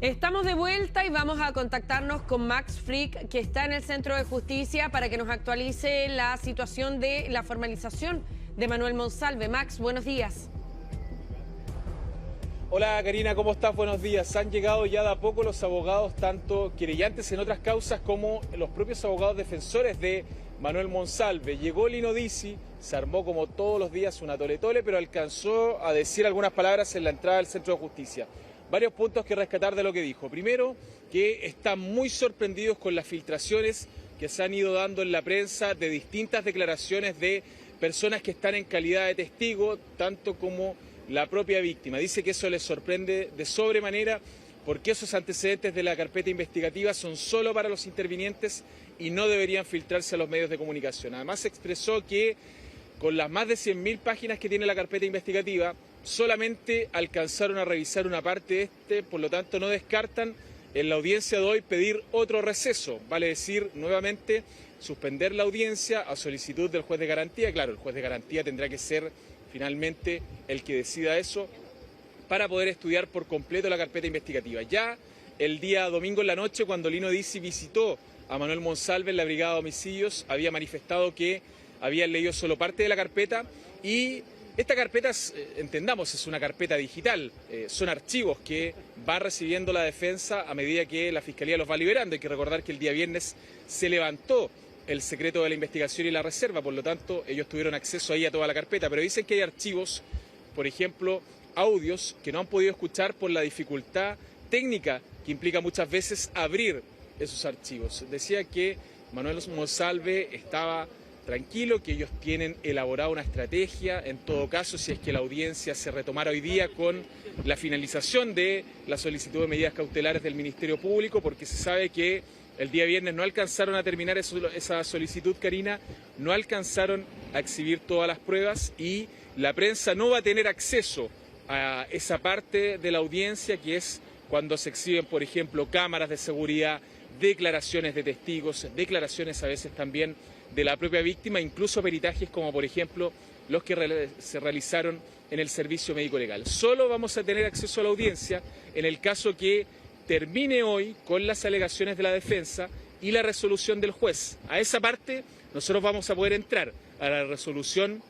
Estamos de vuelta y vamos a contactarnos con Max Frick, que está en el Centro de Justicia, para que nos actualice la situación de la formalización de Manuel Monsalve. Max, buenos días. Hola Karina, ¿cómo estás? Buenos días. Han llegado ya de a poco los abogados, tanto querellantes en otras causas como los propios abogados defensores de Manuel Monsalve. Llegó Lino Dizzi, se armó como todos los días una tole-tole, pero alcanzó a decir algunas palabras en la entrada del Centro de Justicia. Varios puntos que rescatar de lo que dijo. Primero, que están muy sorprendidos con las filtraciones que se han ido dando en la prensa de distintas declaraciones de personas que están en calidad de testigo, tanto como la propia víctima. Dice que eso les sorprende de sobremanera porque esos antecedentes de la carpeta investigativa son solo para los intervinientes y no deberían filtrarse a los medios de comunicación. Además expresó que con las más de 100.000 páginas que tiene la carpeta investigativa, solamente alcanzaron a revisar una parte de por lo tanto no descartan en la audiencia de hoy pedir otro receso, vale decir nuevamente suspender la audiencia a solicitud del juez de garantía. Claro, el juez de garantía tendrá que ser finalmente el que decida eso para poder estudiar por completo la carpeta investigativa. Ya el día domingo en la noche, cuando Lino Dizzi visitó a Manuel Monsalve en la Brigada de Homicidios, había manifestado que habían leído solo parte de la carpeta y esta carpeta, entendamos, es una carpeta digital, son archivos que va recibiendo la defensa a medida que la Fiscalía los va liberando. Hay que recordar que el día viernes se levantó el secreto de la investigación y la reserva, por lo tanto ellos tuvieron acceso ahí a toda la carpeta, pero dicen que hay archivos, por ejemplo, audios que no han podido escuchar por la dificultad técnica que implica muchas veces abrir esos archivos. Decía que Manuel Monsalve estaba tranquilo, que ellos tienen elaborada una estrategia, en todo caso, si es que la audiencia se retomara hoy día con la finalización de la solicitud de medidas cautelares del Ministerio Público, porque se sabe que el día viernes no alcanzaron a terminar esa solicitud, Karina, no alcanzaron a exhibir todas las pruebas y la prensa no va a tener acceso a esa parte de la audiencia que es cuando se exhiben, por ejemplo, cámaras de seguridad, declaraciones de testigos, declaraciones a veces también de la propia víctima, incluso peritajes como por ejemplo los que se realizaron en el servicio médico legal. Solo vamos a tener acceso a la audiencia en el caso que termine hoy con las alegaciones de la defensa y la resolución del juez. A esa parte nosotros vamos a poder entrar, a la resolución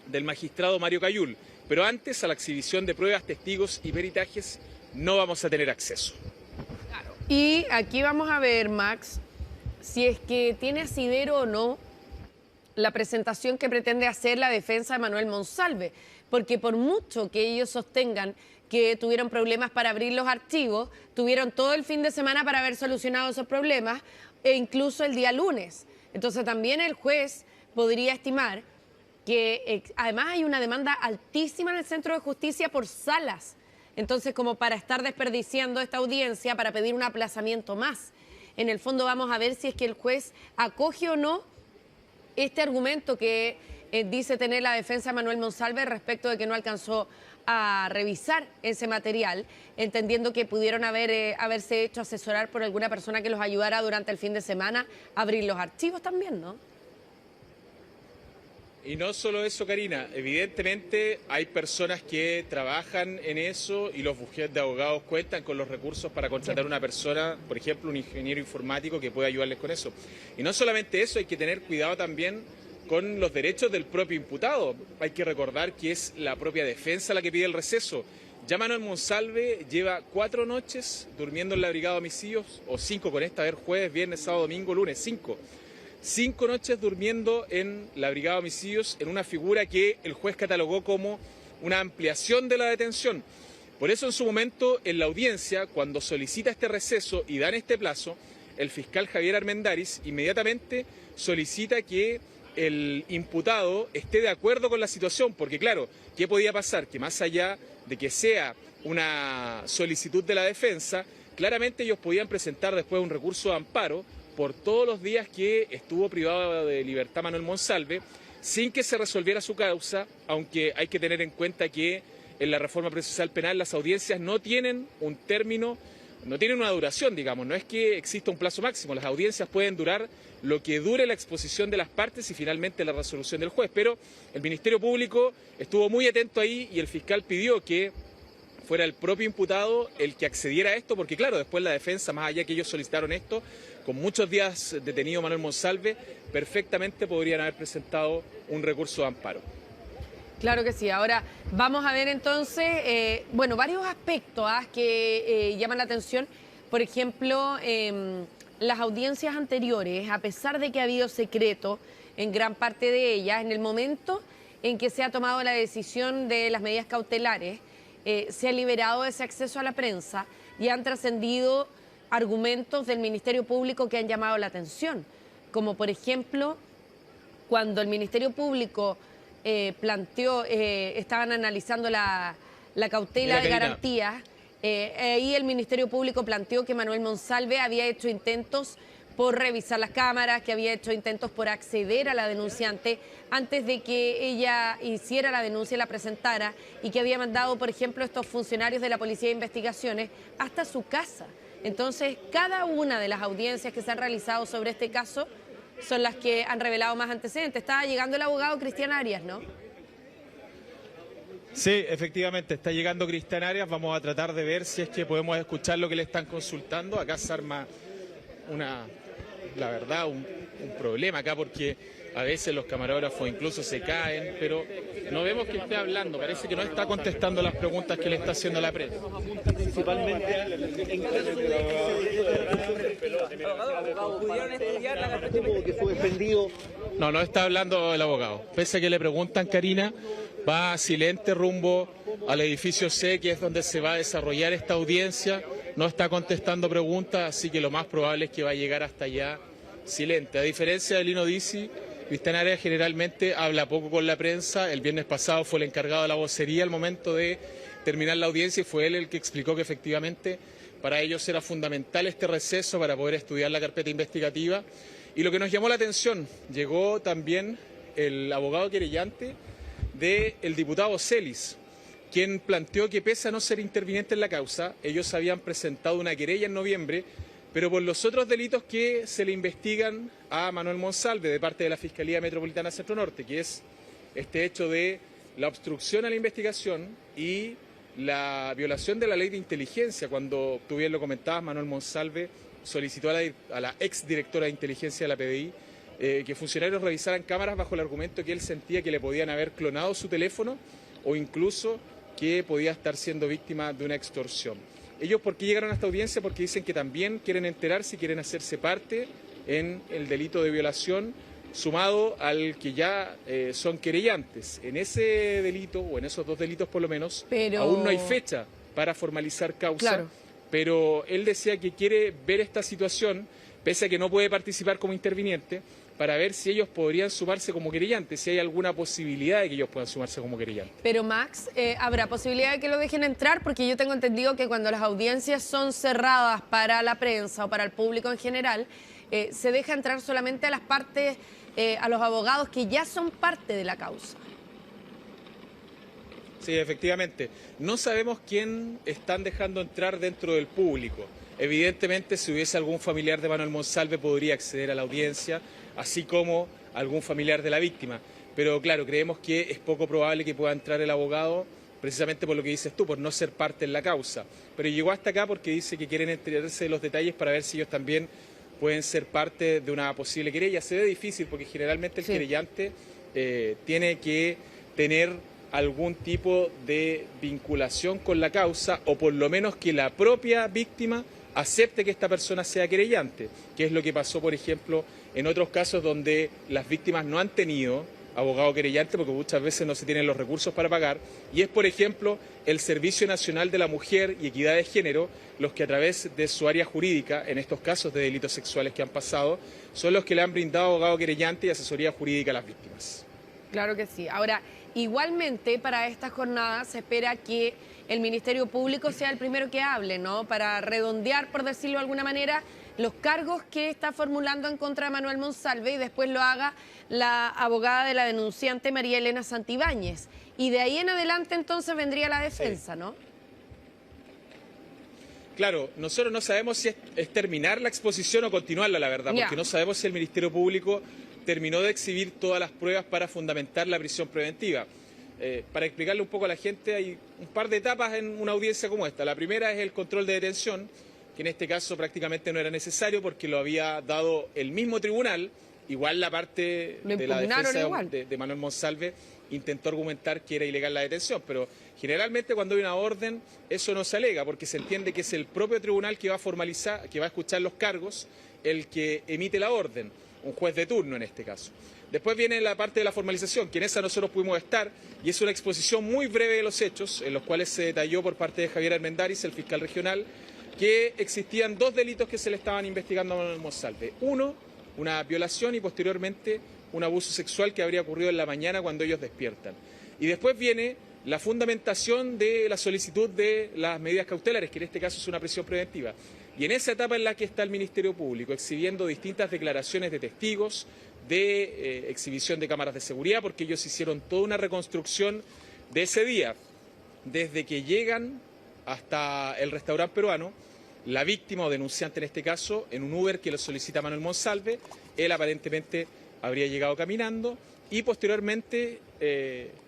del magistrado Mario Cayul, pero antes a la exhibición de pruebas, testigos y peritajes no vamos a tener acceso. Y aquí vamos a ver, Max, si es que tiene asidero o no la presentación que pretende hacer la defensa de Manuel Monsalve, porque por mucho que ellos sostengan que tuvieron problemas para abrir los archivos, tuvieron todo el fin de semana para haber solucionado esos problemas e incluso el día lunes. Entonces también el juez podría estimar que además hay una demanda altísima en el Centro de Justicia por salas. Entonces, como para estar desperdiciando esta audiencia para pedir un aplazamiento más. En el fondo vamos a ver si es que el juez acoge o no este argumento que dice tener la defensa de Manuel Monsalve respecto de que no alcanzó a revisar ese material, entendiendo que pudieron haberse hecho asesorar por alguna persona que los ayudara durante el fin de semana a abrir los archivos también, ¿no? Y no solo eso, Karina, evidentemente hay personas que trabajan en eso y los bufetes de abogados cuentan con los recursos para contratar a una persona, por ejemplo, un ingeniero informático que pueda ayudarles con eso. Y no solamente eso, hay que tener cuidado también con los derechos del propio imputado. Hay que recordar que es la propia defensa la que pide el receso. Ya Manuel Monsalve lleva 4 noches durmiendo en la Brigada de Homicidios, o 5 con esta, a ver, jueves, viernes, sábado, domingo, lunes, 5. 5 noches durmiendo en la Brigada de Homicidios en una figura que el juez catalogó como una ampliación de la detención. Por eso en su momento en la audiencia, cuando solicita este receso y dan este plazo, el fiscal Javier Armendáriz inmediatamente solicita que el imputado esté de acuerdo con la situación, porque claro, ¿qué podía pasar? Que más allá de que sea una solicitud de la defensa, claramente ellos podían presentar después un recurso de amparo por todos los días que estuvo privado de libertad Manuel Monsalve, sin que se resolviera su causa, aunque hay que tener en cuenta que en la reforma procesal penal las audiencias no tienen un término, no tienen una duración, digamos, no es que exista un plazo máximo, las audiencias pueden durar lo que dure la exposición de las partes y finalmente la resolución del juez, pero el Ministerio Público estuvo muy atento ahí y el fiscal pidió que fuera el propio imputado el que accediera a esto, porque claro, después la defensa, más allá que ellos solicitaron esto, con muchos días detenido Manuel Monsalve, perfectamente podrían haber presentado un recurso de amparo. Claro que sí. Ahora vamos a ver entonces, bueno, varios aspectos que llaman la atención. Por ejemplo, las audiencias anteriores, a pesar de que ha habido secreto en gran parte de ellas, en el momento en que se ha tomado la decisión de las medidas cautelares, se ha liberado ese acceso a la prensa y han trascendido argumentos del Ministerio Público que han llamado la atención, como por ejemplo, cuando el Ministerio Público planteó, estaban analizando la cautela de garantías, ahí el Ministerio Público planteó que Manuel Monsalve había hecho intentos por revisar las cámaras, que había hecho intentos por acceder a la denunciante antes de que ella hiciera la denuncia y la presentara, y que había mandado, por ejemplo, estos funcionarios de la Policía de Investigaciones hasta su casa. Entonces, cada una de las audiencias que se han realizado sobre este caso son las que han revelado más antecedentes. Estaba llegando el abogado Cristian Arias, ¿no? Sí, efectivamente, está llegando Cristian Arias. Vamos a tratar de ver si es que podemos escuchar lo que le están consultando. Acá se arma la verdad, un problema acá, porque a veces los camarógrafos incluso se caen, pero no vemos que esté hablando. Parece que no está contestando las preguntas que le está haciendo la prensa. Principalmente que fue suspendido. No está hablando el abogado. Pese a que le preguntan, Karina, va silente rumbo al edificio C, que es donde se va a desarrollar esta audiencia. No está contestando preguntas, así que lo más probable es que va a llegar hasta allá silente. A diferencia de Lino Dizzi, Cristian Arias generalmente habla poco con la prensa. El viernes pasado fue el encargado de la vocería al momento de terminar la audiencia y fue él el que explicó que efectivamente para ellos era fundamental este receso para poder estudiar la carpeta investigativa. Y lo que nos llamó la atención, llegó también el abogado querellante del diputado Celis, quien planteó que pese a no ser interviniente en la causa, ellos habían presentado una querella en noviembre, pero por los otros delitos que se le investigan a Manuel Monsalve de parte de la Fiscalía Metropolitana Centro Norte, que es este hecho de la obstrucción a la investigación y la violación de la ley de inteligencia, cuando tú bien lo comentabas, Manuel Monsalve solicitó a la exdirectora de inteligencia de la PDI que funcionarios revisaran cámaras bajo el argumento que él sentía que le podían haber clonado su teléfono o incluso que podía estar siendo víctima de una extorsión. Ellos, ¿por qué llegaron a esta audiencia? Porque dicen que también quieren enterarse y quieren hacerse parte en el delito de violación, sumado al que ya son querellantes. En ese delito, o en esos dos delitos por lo menos, aún no hay fecha para formalizar causa, claro. Pero él decía que quiere ver esta situación, pese a que no puede participar como interviniente, para ver si ellos podrían sumarse como querellantes, si hay alguna posibilidad de que ellos puedan sumarse como querellantes. Pero Max, ¿habrá posibilidad de que lo dejen entrar? Porque yo tengo entendido que cuando las audiencias son cerradas para la prensa o para el público en general, se deja entrar solamente a las partes, a los abogados que ya son parte de la causa. Sí, efectivamente. No sabemos quién están dejando entrar dentro del público. Evidentemente, si hubiese algún familiar de Manuel Monsalve podría acceder a la audiencia, así como algún familiar de la víctima. Pero claro, creemos que es poco probable que pueda entrar el abogado, precisamente por lo que dices tú, por no ser parte en la causa. Pero llegó hasta acá porque dice que quieren enterarse de los detalles para ver si ellos también pueden ser parte de una posible querella. Se ve difícil porque generalmente el querellante tiene que tener algún tipo de vinculación con la causa, o por lo menos que la propia víctima acepte que esta persona sea querellante, que es lo que pasó, por ejemplo, en otros casos donde las víctimas no han tenido abogado querellante porque muchas veces no se tienen los recursos para pagar, y es, por ejemplo, el Servicio Nacional de la Mujer y Equidad de Género los que a través de su área jurídica, en estos casos de delitos sexuales que han pasado, son los que le han brindado abogado querellante y asesoría jurídica a las víctimas. Claro que sí. Ahora, igualmente para esta jornada se espera que el Ministerio Público sea el primero que hable, ¿no? Para redondear, por decirlo de alguna manera, los cargos que está formulando en contra de Manuel Monsalve, y después lo haga la abogada de la denunciante María Elena Santibáñez. Y de ahí en adelante entonces vendría la defensa, ¿no? Claro, nosotros no sabemos si es terminar la exposición o continuarla, la verdad, porque no sabemos si el Ministerio Público terminó de exhibir todas las pruebas para fundamentar la prisión preventiva. Para explicarle un poco a la gente, hay un par de etapas en una audiencia como esta. La primera es el control de detención, que en este caso prácticamente no era necesario porque lo había dado el mismo tribunal. Igual la parte de la defensa de Manuel Monsalve intentó argumentar que era ilegal la detención, pero generalmente cuando hay una orden eso no se alega porque se entiende que es el propio tribunal que va a formalizar, que va a escuchar los cargos, el que emite la orden, un juez de turno en este caso. Después viene la parte de la formalización, que en esa nosotros pudimos estar, y es una exposición muy breve de los hechos, en los cuales se detalló por parte de Javier Armendáriz, el fiscal regional, que existían 2 delitos que se le estaban investigando a Manuel Monsalve. Uno, una violación y posteriormente un abuso sexual que habría ocurrido en la mañana cuando ellos despiertan. Y después viene la fundamentación de la solicitud de las medidas cautelares, que en este caso es una prisión preventiva. Y en esa etapa en la que está el Ministerio Público, exhibiendo distintas declaraciones de testigos, de exhibición de cámaras de seguridad, porque ellos hicieron toda una reconstrucción de ese día, desde que llegan hasta el restaurante peruano, la víctima o denunciante en este caso, en un Uber que lo solicita Manuel Monsalve, él aparentemente habría llegado caminando y posteriormente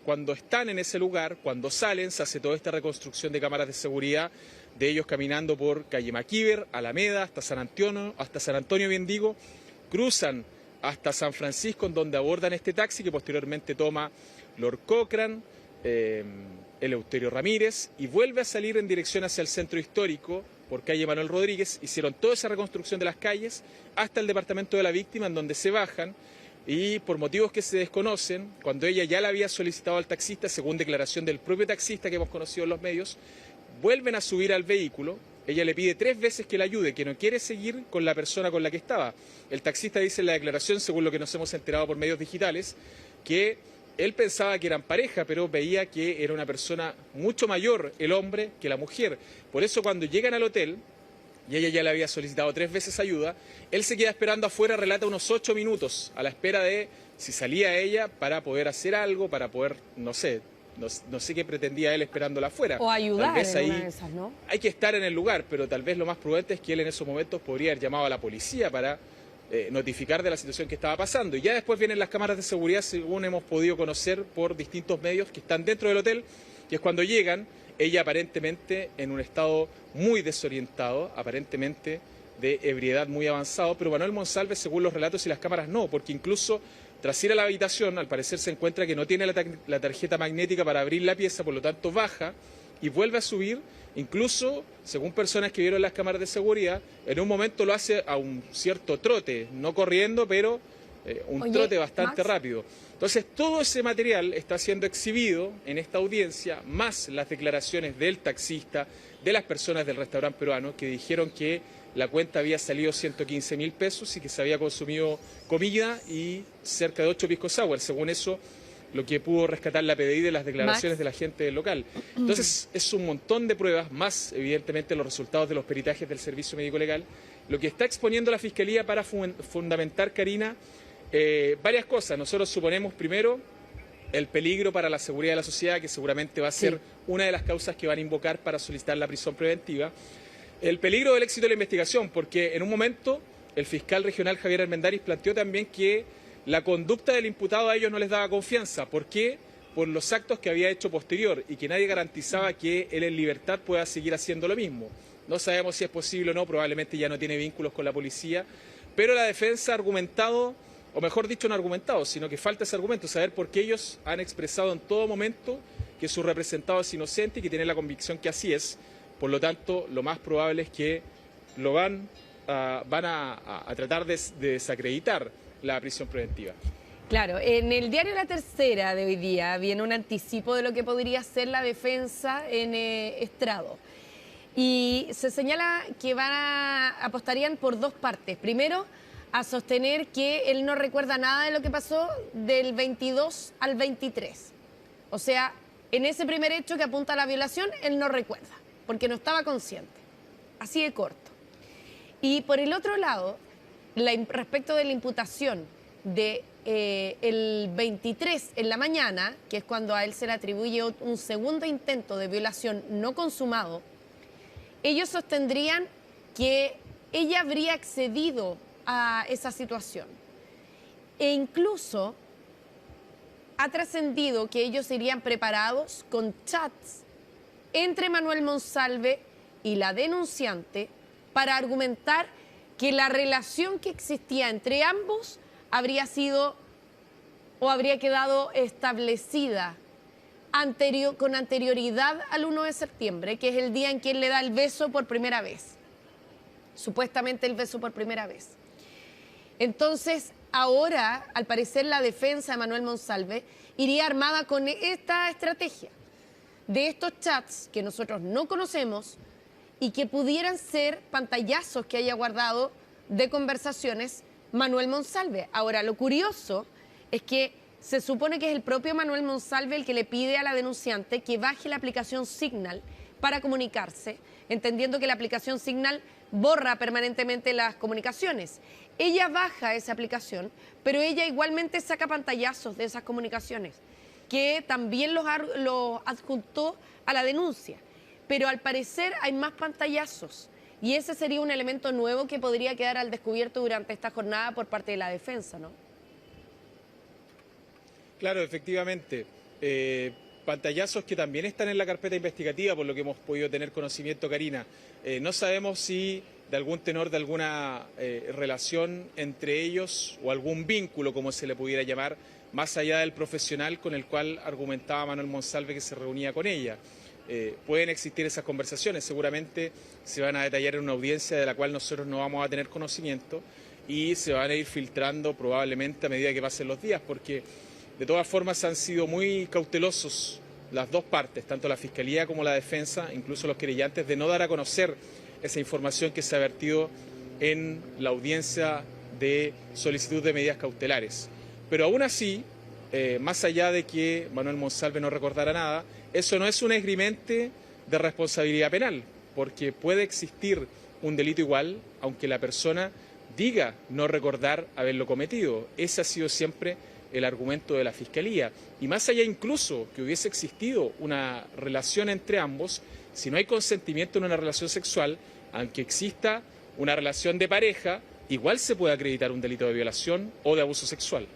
cuando están en ese lugar, cuando salen, se hace toda esta reconstrucción de cámaras de seguridad de ellos caminando por calle Maquíver, Alameda, hasta San Antonio, bien digo, cruzan hasta San Francisco, en donde abordan este taxi que posteriormente toma Lord Cochrane, Eleuterio Ramírez, y vuelve a salir en dirección hacia el centro histórico por calle Manuel Rodríguez. Hicieron toda esa reconstrucción de las calles hasta el departamento de la víctima, en donde se bajan y por motivos que se desconocen, cuando ella ya le había solicitado al taxista, según declaración del propio taxista que hemos conocido en los medios, vuelven a subir al vehículo. Ella le pide 3 veces que la ayude, que no quiere seguir con la persona con la que estaba. El taxista dice en la declaración, según lo que nos hemos enterado por medios digitales, que él pensaba que eran pareja, pero veía que era una persona mucho mayor, el hombre, que la mujer. Por eso cuando llegan al hotel, y ella ya le había solicitado 3 veces ayuda, él se queda esperando afuera, relata unos 8 minutos, a la espera de si salía ella para poder hacer algo, para poder, no sé qué pretendía él esperándola afuera. O ayudar tal vez en ahí una de esas, ¿no? Hay que estar en el lugar, pero tal vez lo más prudente es que él en esos momentos podría haber llamado a la policía para notificar de la situación que estaba pasando. Y ya después vienen las cámaras de seguridad, según hemos podido conocer por distintos medios que están dentro del hotel, que es cuando llegan, ella aparentemente en un estado muy desorientado, aparentemente de ebriedad muy avanzado, pero Manuel Monsalve, según los relatos y las cámaras, no, porque incluso tras ir a la habitación, al parecer se encuentra que no tiene la tarjeta magnética para abrir la pieza, por lo tanto baja y vuelve a subir. Incluso, según personas que vieron las cámaras de seguridad, en un momento lo hace a un cierto trote, no corriendo, pero un trote bastante rápido. Entonces, todo ese material está siendo exhibido en esta audiencia, más las declaraciones del taxista, de las personas del restaurante peruano, que dijeron que la cuenta había salido 115.000 pesos y que se había consumido comida y cerca de 8 pisco sour. Según eso, lo que pudo rescatar la PDI de las declaraciones de la gente del local. Entonces, es un montón de pruebas, más evidentemente los resultados de los peritajes del Servicio Médico Legal, lo que está exponiendo la Fiscalía para fundamentar, Karina, varias cosas. Nosotros suponemos, primero, el peligro para la seguridad de la sociedad, que seguramente va a ser una de las causas que van a invocar para solicitar la prisión preventiva. El peligro del éxito de la investigación, porque en un momento el fiscal regional Javier Armendáriz planteó también que la conducta del imputado a ellos no les daba confianza. ¿Por qué? Por los actos que había hecho posterior y que nadie garantizaba que él en libertad pueda seguir haciendo lo mismo. No sabemos si es posible o no, probablemente ya no tiene vínculos con la policía, pero la defensa ha argumentado, o mejor dicho no ha argumentado, sino que falta ese argumento, saber por qué ellos han expresado en todo momento que su representado es inocente y que tienen la convicción que así es. Por lo tanto, lo más probable es que lo van a tratar de desacreditar la prisión preventiva. Claro, en el diario La Tercera de hoy día viene un anticipo de lo que podría ser la defensa en estrado. Y se señala que apostarían por 2 partes. Primero, a sostener que él no recuerda nada de lo que pasó del 22 al 23. O sea, en ese primer hecho que apunta a la violación, él no recuerda, porque no estaba consciente. Así de corto. Y por el otro lado, respecto de la imputación de el 23 en la mañana, que es cuando a él se le atribuye un segundo intento de violación no consumado, ellos sostendrían que ella habría accedido a esa situación. E incluso ha trascendido que ellos irían preparados con chats entre Manuel Monsalve y la denunciante para argumentar que la relación que existía entre ambos habría sido o habría quedado establecida con anterioridad al 1 de septiembre, que es el día en que él le da el beso por primera vez. Supuestamente el beso por primera vez. Entonces, ahora, al parecer, la defensa de Manuel Monsalve iría armada con esta estrategia de estos chats que nosotros no conocemos y que pudieran ser pantallazos que haya guardado de conversaciones Manuel Monsalve. Ahora, lo curioso es que se supone que es el propio Manuel Monsalve el que le pide a la denunciante que baje la aplicación Signal para comunicarse, entendiendo que la aplicación Signal borra permanentemente las comunicaciones. Ella baja esa aplicación, pero ella igualmente saca pantallazos de esas comunicaciones, que también los adjuntó a la denuncia. Pero al parecer hay más pantallazos y ese sería un elemento nuevo que podría quedar al descubierto durante esta jornada por parte de la defensa, ¿no? Claro, efectivamente. Pantallazos que también están en la carpeta investigativa, por lo que hemos podido tener conocimiento, Karina. No sabemos si de algún tenor, de alguna relación entre ellos o algún vínculo, como se le pudiera llamar, más allá del profesional con el cual argumentaba Manuel Monsalve que se reunía con ella. Pueden existir esas conversaciones, seguramente se van a detallar en una audiencia de la cual nosotros no vamos a tener conocimiento y se van a ir filtrando probablemente a medida que pasen los días, porque de todas formas han sido muy cautelosos las dos partes, tanto la Fiscalía como la defensa, incluso los querellantes, de no dar a conocer esa información que se ha vertido en la audiencia de solicitud de medidas cautelares. Pero aún así, más allá de que Manuel Monsalve no recordara nada, eso no es un esgrimente de responsabilidad penal, porque puede existir un delito igual, aunque la persona diga no recordar haberlo cometido. Ese ha sido siempre el argumento de la Fiscalía. Y más allá incluso que hubiese existido una relación entre ambos, si no hay consentimiento en una relación sexual, aunque exista una relación de pareja, igual se puede acreditar un delito de violación o de abuso sexual.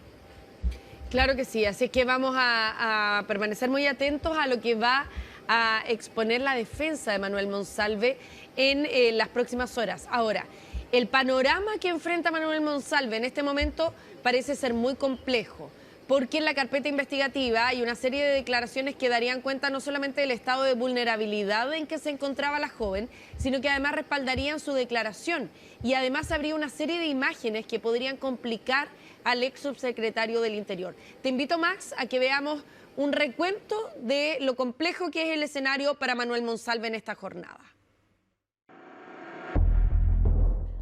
Claro que sí, así es que vamos a permanecer muy atentos a lo que va a exponer la defensa de Manuel Monsalve en las próximas horas. Ahora, el panorama que enfrenta Manuel Monsalve en este momento parece ser muy complejo, porque en la carpeta investigativa hay una serie de declaraciones que darían cuenta no solamente del estado de vulnerabilidad en que se encontraba la joven, sino que además respaldarían su declaración. Y además habría una serie de imágenes que podrían complicar al ex subsecretario del Interior. Te invito, Max, a que veamos un recuento de lo complejo que es el escenario para Manuel Monsalve en esta jornada.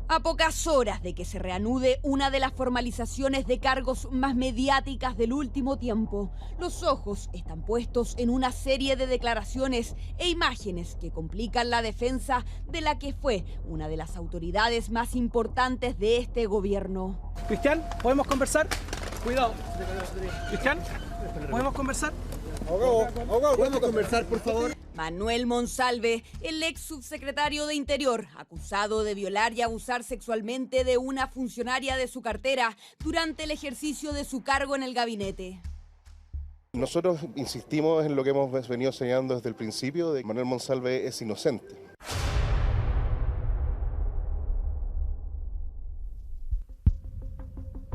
A pocas horas de que se reanude una de las formalizaciones de cargos más mediáticas del último tiempo, los ojos están puestos en una serie de declaraciones e imágenes que complican la defensa de la que fue una de las autoridades más importantes de este gobierno. Cristian, ¿podemos conversar? Cuidado. Cristian, ¿podemos conversar? ¿Podemos conversar, por favor? Manuel Monsalve, el ex subsecretario de Interior, acusado de violar y abusar sexualmente de una funcionaria de su cartera durante el ejercicio de su cargo en el gabinete. Nosotros insistimos en lo que hemos venido señalando desde el principio, de que Manuel Monsalve es inocente.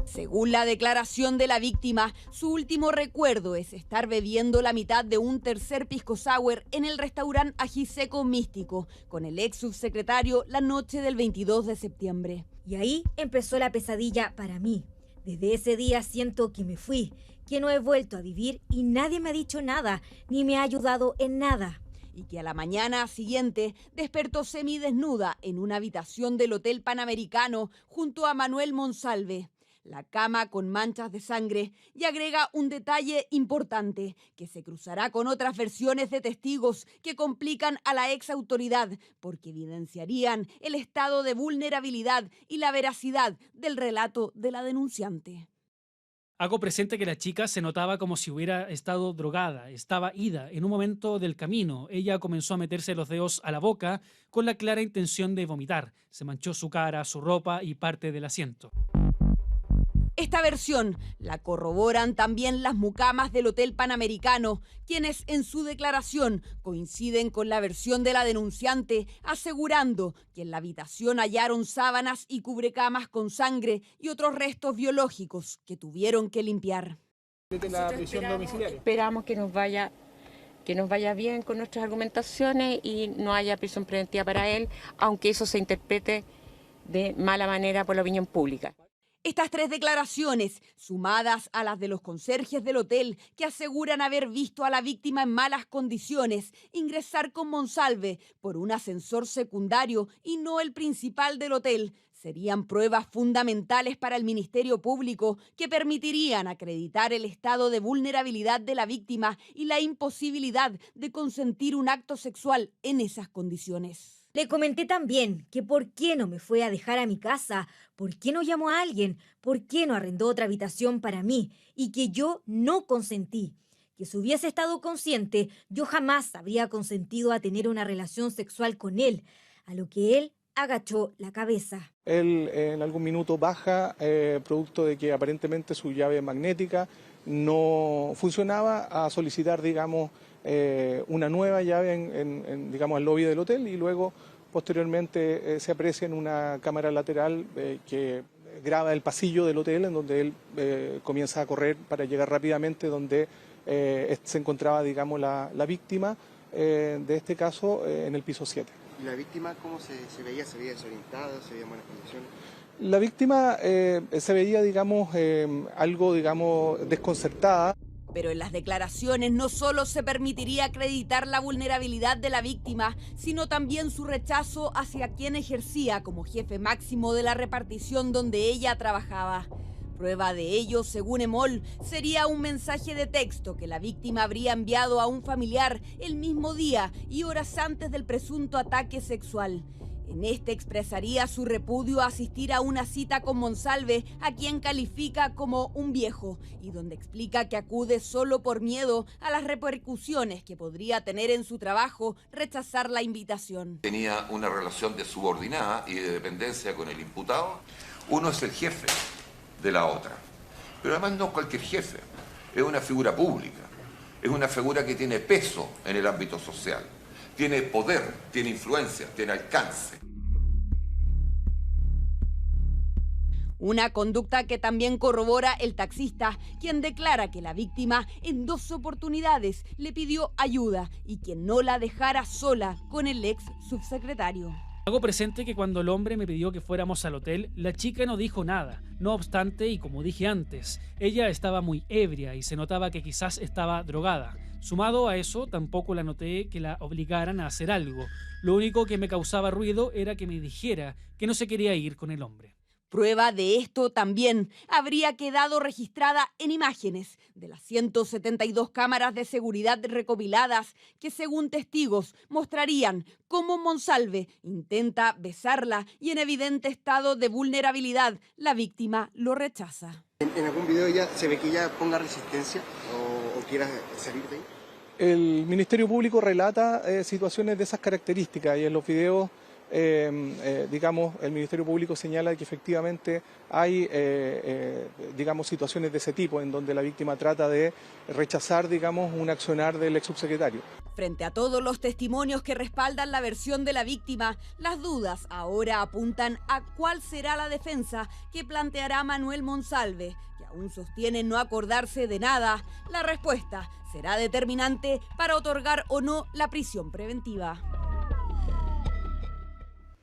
Según la declaración de la víctima, su último recuerdo es estar bebiendo la mitad de un tercer pisco sour en el restaurante Ají Seco Místico con el ex subsecretario la noche del 22 de septiembre. Y ahí empezó la pesadilla para mí. Desde ese día siento que me fui, que no he vuelto a vivir y nadie me ha dicho nada, ni me ha ayudado en nada. Y que a la mañana siguiente despertó semidesnuda en una habitación del Hotel Panamericano junto a Manuel Monsalve. La cama con manchas de sangre, y agrega un detalle importante que se cruzará con otras versiones de testigos que complican a la ex autoridad porque evidenciarían el estado de vulnerabilidad y la veracidad del relato de la denunciante. Hago presente que la chica se notaba como si hubiera estado drogada, estaba ida. En un momento del camino, ella comenzó a meterse los dedos a la boca con la clara intención de vomitar. Se manchó su cara, su ropa y parte del asiento. Esta versión la corroboran también las mucamas del Hotel Panamericano, quienes en su declaración coinciden con la versión de la denunciante, asegurando que en la habitación hallaron sábanas y cubrecamas con sangre y otros restos biológicos que tuvieron que limpiar. Esperamos que nos vaya bien con nuestras argumentaciones y no haya prisión preventiva para él, aunque eso se interprete de mala manera por la opinión pública. Estas 3 declaraciones, sumadas a las de los conserjes del hotel que aseguran haber visto a la víctima en malas condiciones ingresar con Monsalve por un ascensor secundario y no el principal del hotel, serían pruebas fundamentales para el Ministerio Público que permitirían acreditar el estado de vulnerabilidad de la víctima y la imposibilidad de consentir un acto sexual en esas condiciones. Le comenté también que por qué no me fue a dejar a mi casa, por qué no llamó a alguien, por qué no arrendó otra habitación para mí y que yo no consentí. Que si hubiese estado consciente, yo jamás habría consentido a tener una relación sexual con él, a lo que él agachó la cabeza. Él en algún minuto baja, producto de que aparentemente su llave magnética no funcionaba, a solicitar, digamos, una nueva llave en digamos, el lobby del hotel, y luego posteriormente se aprecia en una cámara lateral que graba el pasillo del hotel, en donde él comienza a correr para llegar rápidamente donde se encontraba, digamos, la víctima de este caso en el piso 7. ¿Y la víctima cómo se veía? ¿Se veía desorientada? ¿Se veía en buenas condiciones? La víctima se veía, digamos, algo, digamos, desconcertada. Pero en las declaraciones no solo se permitiría acreditar la vulnerabilidad de la víctima, sino también su rechazo hacia quien ejercía como jefe máximo de la repartición donde ella trabajaba. Prueba de ello, según EMOL, sería un mensaje de texto que la víctima habría enviado a un familiar el mismo día y horas antes del presunto ataque sexual. En este expresaría su repudio a asistir a una cita con Monsalve, a quien califica como un viejo, y donde explica que acude solo por miedo a las repercusiones que podría tener en su trabajo rechazar la invitación. Tenía una relación de subordinada y de dependencia con el imputado. Uno es el jefe de la otra, pero además no cualquier jefe, es una figura pública, es una figura que tiene peso en el ámbito social. Tiene poder, tiene influencia, tiene alcance. Una conducta que también corrobora el taxista, quien declara que la víctima en 2 oportunidades le pidió ayuda y que no la dejara sola con el ex subsecretario. Hago presente que cuando el hombre me pidió que fuéramos al hotel, la chica no dijo nada. No obstante, y como dije antes, ella estaba muy ebria y se notaba que quizás estaba drogada. Sumado a eso, tampoco la noté que la obligaran a hacer algo. Lo único que me causaba ruido era que me dijera que no se quería ir con el hombre. Prueba de esto también habría quedado registrada en imágenes de las 172 cámaras de seguridad recopiladas que, según testigos, mostrarían cómo Monsalve intenta besarla y en evidente estado de vulnerabilidad la víctima lo rechaza. ¿En algún video ya se ve que ella ponga resistencia o quiera salir de ahí? El Ministerio Público relata situaciones de esas características, y en los videos digamos, el Ministerio Público señala que efectivamente hay digamos, situaciones de ese tipo en donde la víctima trata de rechazar, digamos, un accionar del ex subsecretario. Frente a todos los testimonios que respaldan la versión de la víctima, las dudas ahora apuntan a cuál será la defensa que planteará Manuel Monsalve, que aún sostiene no acordarse de nada. La respuesta será determinante para otorgar o no la prisión preventiva.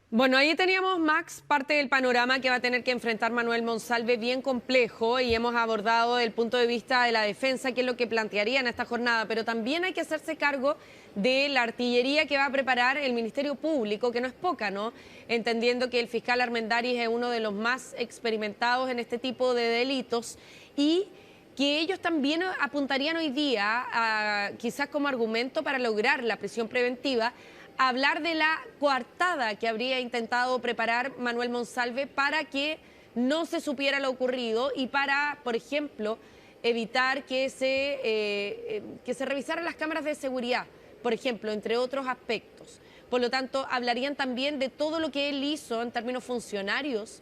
Bueno, ahí teníamos, Max, parte del panorama que va a tener que enfrentar Manuel Monsalve, bien complejo, y hemos abordado el punto de vista de la defensa, que es lo que plantearía en esta jornada, pero también hay que hacerse cargo de la artillería que va a preparar el Ministerio Público, que no es poca, ¿no? Entendiendo que el fiscal Armendáriz es uno de los más experimentados en este tipo de delitos y que ellos también apuntarían hoy día, quizás como argumento para lograr la prisión preventiva, hablar de la coartada que habría intentado preparar Manuel Monsalve para que no se supiera lo ocurrido y para, por ejemplo, evitar que se revisaran las cámaras de seguridad, por ejemplo, entre otros aspectos. Por lo tanto, hablarían también de todo lo que él hizo en términos funcionarios,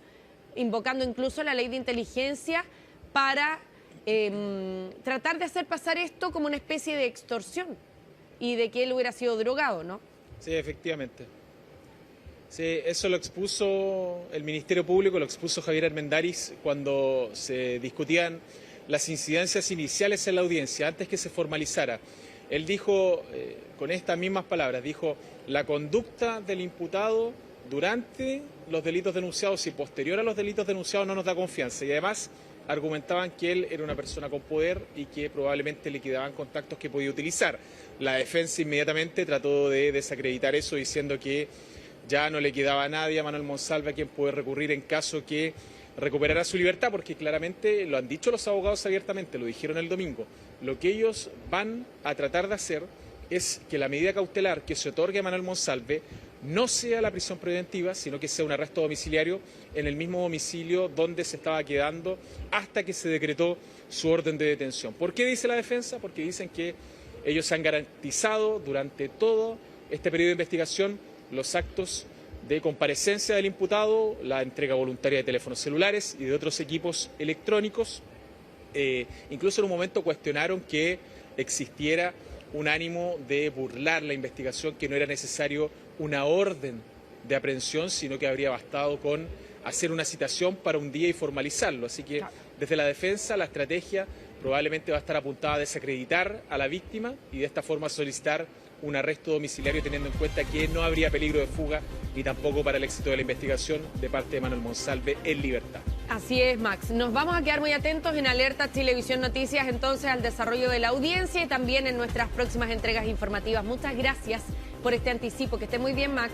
invocando incluso la ley de inteligencia para tratar de hacer pasar esto como una especie de extorsión y de que él hubiera sido drogado, ¿no? Sí, efectivamente. Sí, eso lo expuso el Ministerio Público, lo expuso Javier Armendáriz cuando se discutían las incidencias iniciales en la audiencia, antes que se formalizara. Él dijo, con estas mismas palabras, dijo, la conducta del imputado durante los delitos denunciados y posterior a los delitos denunciados no nos da confianza. Y además argumentaban que él era una persona con poder y que probablemente le quedaban contactos que podía utilizar. La defensa inmediatamente trató de desacreditar eso diciendo que ya no le quedaba a nadie, a Manuel Monsalve, a quien poder recurrir en caso que recuperara su libertad, porque claramente lo han dicho los abogados abiertamente, lo dijeron el domingo. Lo que ellos van a tratar de hacer es que la medida cautelar que se otorgue a Manuel Monsalve no sea la prisión preventiva, sino que sea un arresto domiciliario en el mismo domicilio donde se estaba quedando hasta que se decretó su orden de detención. ¿Por qué dice la defensa? Porque dicen que ellos han garantizado durante todo este periodo de investigación los actos de comparecencia del imputado, la entrega voluntaria de teléfonos celulares y de otros equipos electrónicos. Incluso en un momento cuestionaron que existiera un ánimo de burlar la investigación, que no era necesario una orden de aprehensión, sino que habría bastado con hacer una citación para un día y formalizarlo. Así que desde la defensa la estrategia probablemente va a estar apuntada a desacreditar a la víctima y de esta forma solicitar un arresto domiciliario, teniendo en cuenta que no habría peligro de fuga ni tampoco para el éxito de la investigación de parte de Manuel Monsalve en libertad. Así es, Max. Nos vamos a quedar muy atentos en Alerta Televisión Noticias entonces al desarrollo de la audiencia y también en nuestras próximas entregas informativas. Muchas gracias por este anticipo. Que esté muy bien, Max.